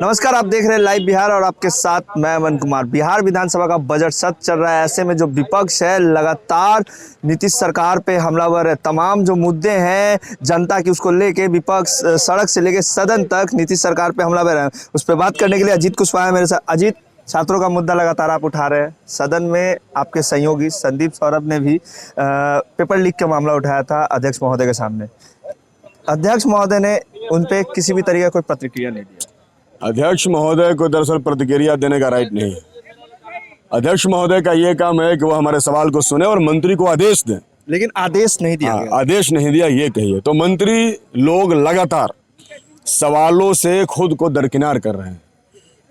नमस्कार, आप देख रहे हैं लाइव बिहार और आपके साथ मैं अमन कुमार। बिहार विधानसभा का बजट सत्र चल रहा है। ऐसे में जो विपक्ष है लगातार नीतीश सरकार पे हमलावर है। तमाम जो मुद्दे हैं जनता की उसको लेके विपक्ष सड़क से लेके सदन तक नीतीश सरकार पे हमलावर है। उस पर बात करने के लिए अजीत कुशवाहा है मेरे साथ। अजीत, छात्रों का मुद्दा लगातार आप उठा रहे हैं। सदन में आपके सहयोगी संदीप सौरभ ने भी पेपर लीक का मामला उठाया था अध्यक्ष महोदय के सामने। अध्यक्ष महोदय ने उन पे किसी भी तरीके का कोई प्रतिक्रिया नहीं दिया। अध्यक्ष महोदय को दरअसल प्रतिक्रिया देने का राइट नहीं है। अध्यक्ष महोदय का ये काम है कि वो हमारे सवाल को सुने और मंत्री को आदेश दें। लेकिन आदेश नहीं दिया गया। आदेश नहीं दिया ये कहिए। तो मंत्री लोग लगातार सवालों से खुद को दरकिनार कर रहे हैं।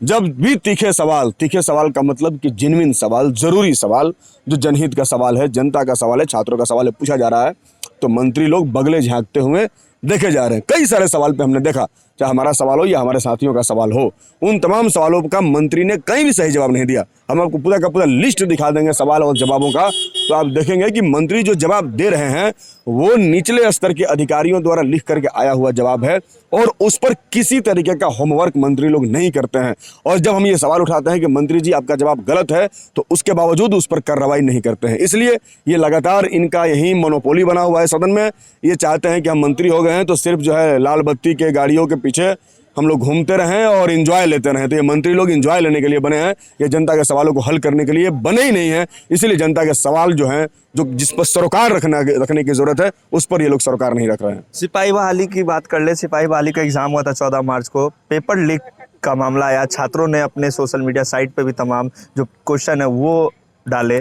जब भी तीखे सवाल का मतलब कि जेन्युइन सवाल, जरूरी सवाल, जो जनहित का सवाल है, जनता का सवाल है, छात्रों का सवाल है, पूछा जा रहा है तो मंत्री लोग बगले झांकते हुए देखे जा रहे हैं। कई सारे सवाल पे हमने देखा, चाहे हमारा सवाल हो या हमारे साथियों का सवाल हो, उन तमाम सवालों का मंत्री ने कहीं भी सही जवाब नहीं दिया। हम आपको पूरा का पूरा लिस्ट दिखा देंगे सवाल और जवाबों का, तो आप देखेंगे कि मंत्री जो जवाब दे रहे हैं वो निचले स्तर के अधिकारियों द्वारा लिख करके आया हुआ जवाब है और उस पर किसी तरीके का होमवर्क मंत्री लोग नहीं करते हैं। और जब हम ये सवाल उठाते हैं कि मंत्री जी आपका जवाब गलत है, तो उसके बावजूद उस पर कार्रवाई नहीं करते हैं। इसलिए ये लगातार इनका यही मोनोपोली बना हुआ है सदन में। ये चाहते हैं कि हम मंत्री हो गए हैं तो सिर्फ जो है लाल बत्ती के गाड़ियों के पीछे हम लोग घूमते रहें और एंजॉय लेते रहें। तो ये मंत्री लोग एंजॉय लेने के लिए बने हैं, ये जनता के सवालों को हल करने के लिए बने ही नहीं है। इसीलिए जनता के सवाल जो हैं, जो जिस पर सरोकार रखने की जरूरत है, उस पर ये लोग सरोकार नहीं रख रहे हैं। सिपाही बहाली की बात कर ले। सिपाही बहाली का एग्जाम हुआ था 14 मार्च को। पेपर लीक का मामला आया। छात्रों ने अपने सोशल मीडिया साइट पे भी तमाम जो क्वेश्चन है वो डाले।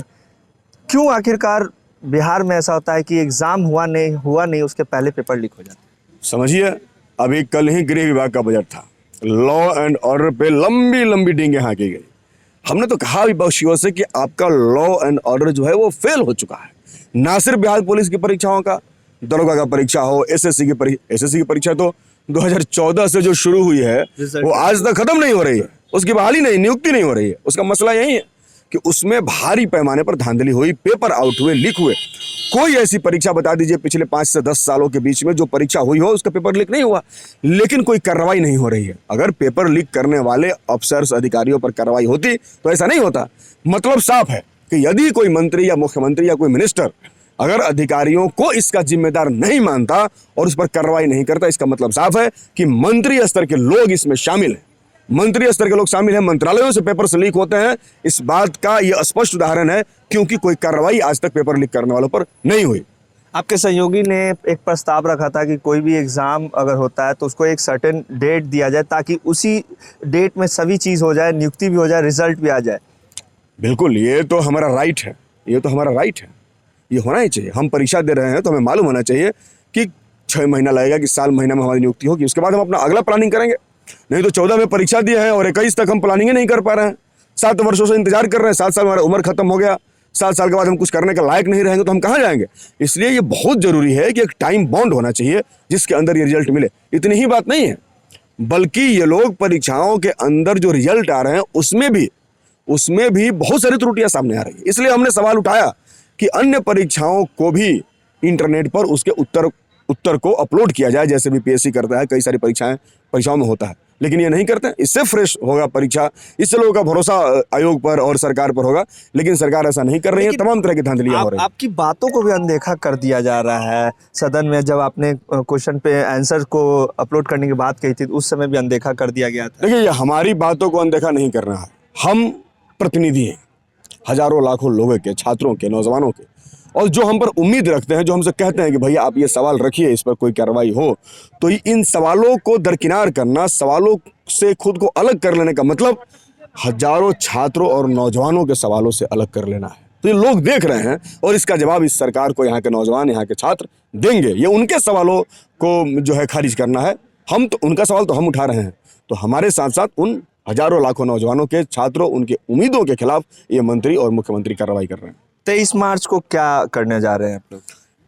क्यों आखिरकार बिहार में ऐसा होता है कि एग्जाम हुआ नहीं उसके पहले पेपर लीक हो जाता है? समझिए, अभी कल ही गृह विभाग का बजट था। लॉ एंड ऑर्डर पे लंबी लंबी डींगे हाँकी गई। हमने तो कहा विपक्षियों से कि आपका लॉ एंड ऑर्डर जो है वो फेल हो चुका है। ना सिर्फ बिहार पुलिस की परीक्षाओं का, दरोगा का परीक्षा हो, एसएससी की परीक्षा तो 2014 से जो शुरू हुई है वो आज तक खत्म नहीं हो रही है। उसकी बहाली नहीं, नियुक्ति नहीं हो रही है। उसका मसला यही है कि उसमें भारी पैमाने पर धांधली हुई, पेपर आउट हुए, लीक हुए। कोई ऐसी परीक्षा बता दीजिए पिछले 5 से 10 सालों के बीच में जो परीक्षा हुई हो उसका पेपर लीक नहीं हुआ, लेकिन कोई कार्रवाई नहीं हो रही है। अगर पेपर लीक करने वाले अफसर्स, अधिकारियों पर कार्रवाई होती तो ऐसा नहीं होता। मतलब साफ है कि यदि कोई मंत्री या मुख्यमंत्री या कोई मिनिस्टर अगर अधिकारियों को इसका जिम्मेदार नहीं मानता और उस पर कार्रवाई नहीं करता, इसका मतलब साफ है कि मंत्री स्तर के लोग इसमें शामिल हैं। मंत्री स्तर के लोग शामिल हैं, मंत्रालयों से पेपर लीक होते हैं। इस बात का यह स्पष्ट उदाहरण है, क्योंकि कोई कार्रवाई आज तक पेपर लीक करने वालों पर नहीं हुई। आपके सहयोगी ने एक प्रस्ताव रखा था कि कोई भी एग्जाम अगर होता है तो उसको एक सर्टेन डेट दिया जाए ताकि उसी डेट में सभी चीज़ हो जाए, नियुक्ति भी हो जाए, रिजल्ट भी आ जाए। बिल्कुल, ये तो हमारा राइट है। ये होना ही चाहिए। हम परीक्षा दे रहे हैं तो हमें मालूम होना चाहिए कि 6 महीना लगेगा कि साल महीना में हमारी नियुक्ति होगी। उसके बाद हम अपना अगला प्लानिंग करेंगे। नहीं तो 14 में परीक्षा दिए हैं और 21 तक हम प्लानिंग नहीं कर पा रहे हैं। 7 वर्षों से इंतजार कर रहे हैं। 7 साल हमारा उम्र खत्म हो गया। 7 साल के बाद हम कुछ करने के लायक नहीं रहेंगे तो हम कहाँ जाएंगे? इसलिए ये बहुत जरूरी है कि एक टाइम बाउंड होना चाहिए जिसके अंदर ये रिजल्ट मिले। इतनी ही बात नहीं है, बल्कि ये लोग परीक्षाओं के अंदर जो रिजल्ट आ रहे हैं उसमें भी बहुत सारी त्रुटियां सामने आ रही है। इसलिए हमने सवाल उठाया कि अन्य परीक्षाओं को भी इंटरनेट पर उसके उत्तर को अपलोड किया जाए, जैसे भी पीएससी करता है। कई सारी परीक्षाओं में होता है, लेकिन ये नहीं करते। इससे फ्रेश होगा परीक्षा, इससे लोगों का भरोसा आयोग पर और सरकार पर होगा, लेकिन सरकार ऐसा नहीं कर रही है। तमाम तरह की धांधलियां हो रही है। आपकी बातों को भी अनदेखा कर दिया जा रहा है सदन में। जब आपने क्वेश्चन पे आंसर को अपलोड करने की बात कही थी तो उस समय भी अनदेखा कर दिया गया था। देखिए, हमारी बातों को अनदेखा नहीं करना है। हम प्रतिनिधि हैं हजारों लाखों लोगों के, छात्रों के, नौजवानों के, और जो हम पर उम्मीद रखते हैं, जो हमसे कहते हैं कि भैया आप ये सवाल रखिए, इस पर कोई कार्रवाई हो। तो इन सवालों को दरकिनार करना, सवालों से खुद को अलग कर लेने का मतलब हजारों छात्रों और नौजवानों के सवालों से अलग कर लेना है। तो ये लोग देख रहे हैं और इसका जवाब इस सरकार को यहाँ के नौजवान, यहाँ के छात्र देंगे। ये उनके सवालों को जो है खारिज करना है। हम तो उनका सवाल तो हम उठा रहे हैं, तो हमारे साथ साथ उन हजारों लाखों नौजवानों के, छात्रों, उनके उम्मीदों के खिलाफ ये मंत्री और मुख्यमंत्री कार्रवाई कर रहे हैं। 23 मार्च को क्या करने जा रहे हैं आप लोग?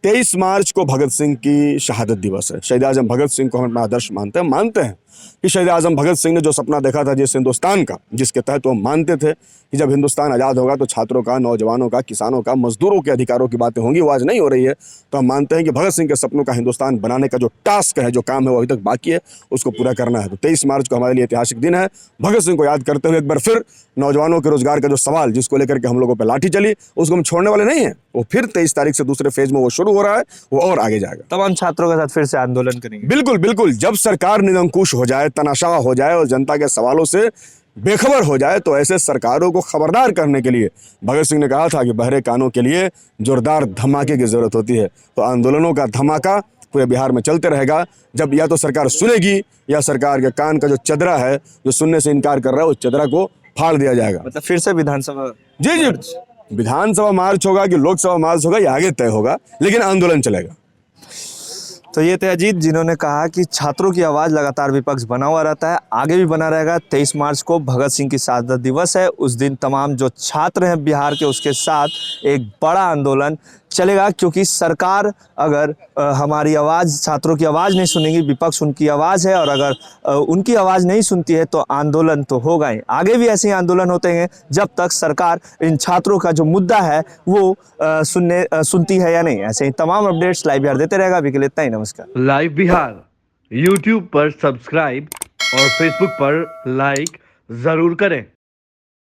23 मार्च को भगत सिंह की शहादत दिवस है। शहीद आजम भगत सिंह को हम अपना आदर्श मानते हैं। कि शहीद आजम भगत सिंह ने जो सपना देखा था जिस हिंदुस्तान का, जिसके तहत वो मानते थे कि जब हिंदुस्तान आज़ाद होगा तो छात्रों का, नौजवानों का, किसानों का, मजदूरों के अधिकारों की बातें होंगी, वो आज नहीं हो रही है। तो हम मानते हैं कि भगत सिंह के सपनों का हिंदुस्तान बनाने का जो टास्क है, जो काम है, वो अभी तक बाकी है, उसको पूरा करना है। तो 23 मार्च को हमारे लिए ऐतिहासिक दिन है। भगत सिंह को याद करते हुए एक बार फिर नौजवानों के रोजगार का जो सवाल, जिसको लेकर के हम लोगों पर लाठी चली, उसको हम छोड़ने वाले नहीं हैं। वो फिर 23 तारीख से दूसरे फेज में वो शुरू हो रहा है, वो और आगे जाएगा। तमाम छात्रों के साथ फिर से आंदोलन करेंगे। बिल्कुल बिल्कुल, जब सरकार निरंकुश हो जाए, तनाशाह हो जाए और जनता के सवालों से बेखबर हो जाए, तो ऐसे सरकारों को खबरदार करने के लिए भगत सिंह ने कहा था कि बहरे कानों के लिए जोरदार धमाके की जरूरत होती है। तो आंदोलनों का धमाका पूरे बिहार में चलते रहेगा। जब या तो सरकार सुनेगी या सरकार के कान का जो चदरा है, जो सुनने से इनकार कर रहा है, उस चदरा को फाड़ दिया जाएगा। मतलब फिर से विधानसभा। जी जी, विधानसभा मार्च होगा कि लोकसभा मार्च होगा, ये आगे तय होगा, लेकिन आंदोलन चलेगा। तो ये थे अजीत, जिन्होंने कहा कि छात्रों की आवाज़ लगातार विपक्ष बना हुआ रहता है, आगे भी बना रहेगा। 23 मार्च को भगत सिंह की शहादत दिवस है। उस दिन तमाम जो छात्र हैं बिहार के, उसके साथ एक बड़ा आंदोलन चलेगा, क्योंकि सरकार अगर हमारी आवाज़, छात्रों की आवाज़ नहीं सुनेगी, विपक्ष उनकी आवाज़ है, और अगर उनकी आवाज़ नहीं सुनती है तो आंदोलन तो होगा ही। आगे भी ऐसे ही आंदोलन होते हैं जब तक सरकार इन छात्रों का जो मुद्दा है वो सुनती है या नहीं। ऐसे ही तमाम अपडेट्स लाइव बिहार देते रहेगा। अभी के लिए इतना ही, नमस्कार। लाइव बिहार यूट्यूब पर सब्सक्राइब और फेसबुक पर लाइक जरूर करें।